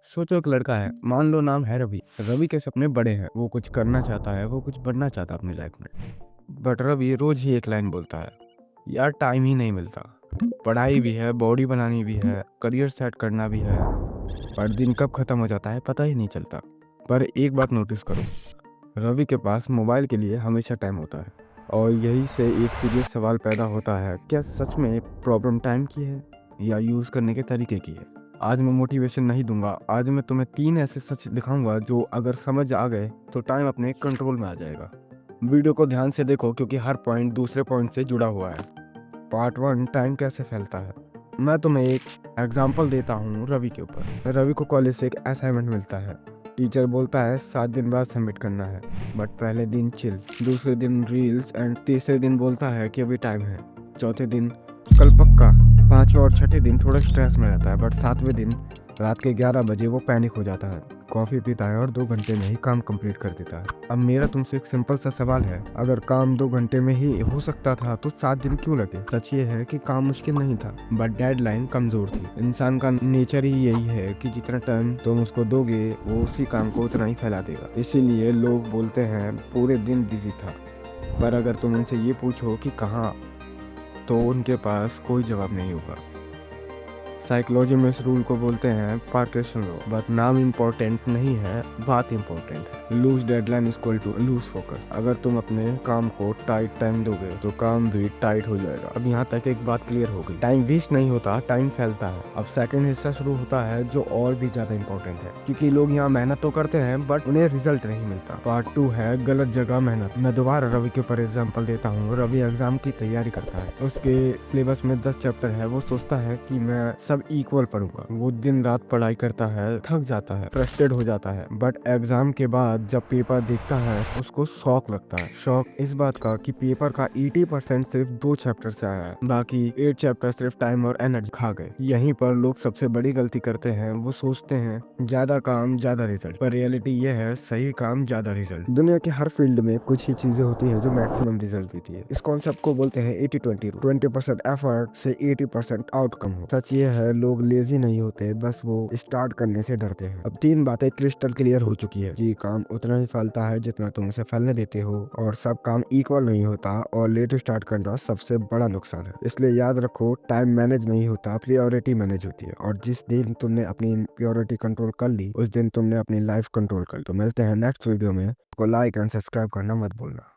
सोचो एक लड़का है, मान लो नाम है रवि। रवि के सपने बड़े हैं, वो कुछ करना चाहता है, वो कुछ बनना चाहता है अपनी लाइफ में। बट रवि रोज ही एक लाइन बोलता है, यार टाइम ही नहीं मिलता। पढ़ाई भी है, बॉडी बनानी भी है, करियर सेट करना भी है, पर दिन कब खत्म हो जाता है पता ही नहीं चलता। पर एक बात नोटिस करो, रवि के पास मोबाइल के लिए हमेशा टाइम होता है। और यही से एक सीरियस सवाल पैदा होता है, क्या सच में प्रॉब्लम टाइम की है या यूज़ करने के तरीके की है। आज मैं मोटिवेशन नहीं दूंगा, आज मैं तुम्हें 3 ऐसे सच दिखाऊंगा जो अगर समझ आ गए तो टाइम अपने कंट्रोल में आ जाएगा। वीडियो को ध्यान से देखो क्योंकि हर पॉइंट दूसरे पॉइंट से जुड़ा हुआ है। पार्ट 1, टाइम कैसे फैलता है। मैं तुम्हें एक एग्जाम्पल देता हूँ रवि के ऊपर। रवि को कॉलेज से एक असाइनमेंट मिलता है। टीचर बोलता है 7 दिन बाद सबमिट करना है, बट पहले दिन चिल, दूसरे दिन रील्स एंड तीसरे दिन बोलता है कि अभी टाइम है, चौथे दिन कल पक्का, पांचवें और छठे दिन थोड़ा स्ट्रेस में रहता है, बट सातवें दिन रात के 11 बजे वो पैनिक हो जाता है, कॉफ़ी पीता है और 2 घंटे में ही काम कंप्लीट कर देता है। अब मेरा तुमसे एक सिंपल सा सवाल है, अगर काम 2 घंटे में ही हो सकता था तो 7 दिन क्यों लगे। सच ये है कि काम मुश्किल नहीं था, बट डेडलाइन कमजोर थी। इंसान का नेचर ही यही है कि जितना टाइम तुम उसको दोगे वो उसी काम को उतना ही फैला देगा। इसीलिए लोग बोलते हैं पूरे दिन बिजी था, पर अगर तुम उनसे ये पूछो कि कहाँ, तो उनके पास कोई जवाब नहीं होगा। साइकोलॉजी में इस रूल को बोलते हैं पार्केशन लॉ। बट नाम इम्पोर्टेंट नहीं है, बात इम्पोर्टेंट है। Loose deadline equal to loose focus. अगर तुम अपने काम को टाइट टाइम दोगे तो काम भी टाइट हो जाएगा। अब यहाँ तक एक बात क्लियर हो गई, टाइम वेस्ट नहीं होता, टाइम फैलता है। अब सेकंड हिस्सा शुरू होता है जो और भी ज्यादा इम्पोर्टेंट है, क्योंकि लोग यहाँ मेहनत तो करते हैं बट उन्हें रिजल्ट नहीं मिलता। पार्ट 2 है गलत जगह मेहनत। मैं दोबारा रवि के ऊपर एग्जाम्पल देता हूँ। रवि एग्जाम की तैयारी करता है, उसके सिलेबस में 10 चैप्टर है। वो सोचता है कि मैं सब इक्वल पढ़ूंगा। वो दिन रात पढ़ाई करता है, थक जाता है, फ्रस्ट्रेट हो जाता है, बट एग्जाम के बाद जब पेपर देखता है उसको शौक लगता है। शौक इस बात का कि पेपर का 80% सिर्फ 2 चैप्टर से आया है, बाकी 8 चैप्टर सिर्फ टाइम और एनर्जी खा गए। यहीं पर लोग सबसे बड़ी गलती करते हैं, वो सोचते हैं ज्यादा काम ज्यादा रिजल्ट, पर रियलिटी ये है सही काम ज्यादा रिजल्ट। दुनिया के हर फील्ड में कुछ ही चीजें होती है जो मैक्सिमम रिजल्ट देती है। इस कॉन्सेप्ट को बोलते हैं 80-20 रूल। 20% एफर्ट से 80% आउटकम हो। सच ये है, लोग लेजी नहीं होते, बस वो स्टार्ट करने से डरते हैं। अब 3 बातें क्रिस्टल क्लियर हो चुकी है कि काम उतना ही फैलता है जितना तुम उसे फैलने देते हो, और सब काम इक्वल नहीं होता, और लेट स्टार्ट करना सबसे बड़ा नुकसान है। इसलिए याद रखो, टाइम मैनेज नहीं होता, प्रायोरिटी मैनेज होती है। और जिस दिन तुमने अपनी प्रायोरिटी कंट्रोल कर ली, उस दिन तुमने अपनी लाइफ कंट्रोल कर ली। तो मिलते हैं नेक्स्ट वीडियो में। को लाइक एंड सब्सक्राइब करना मत भूलना।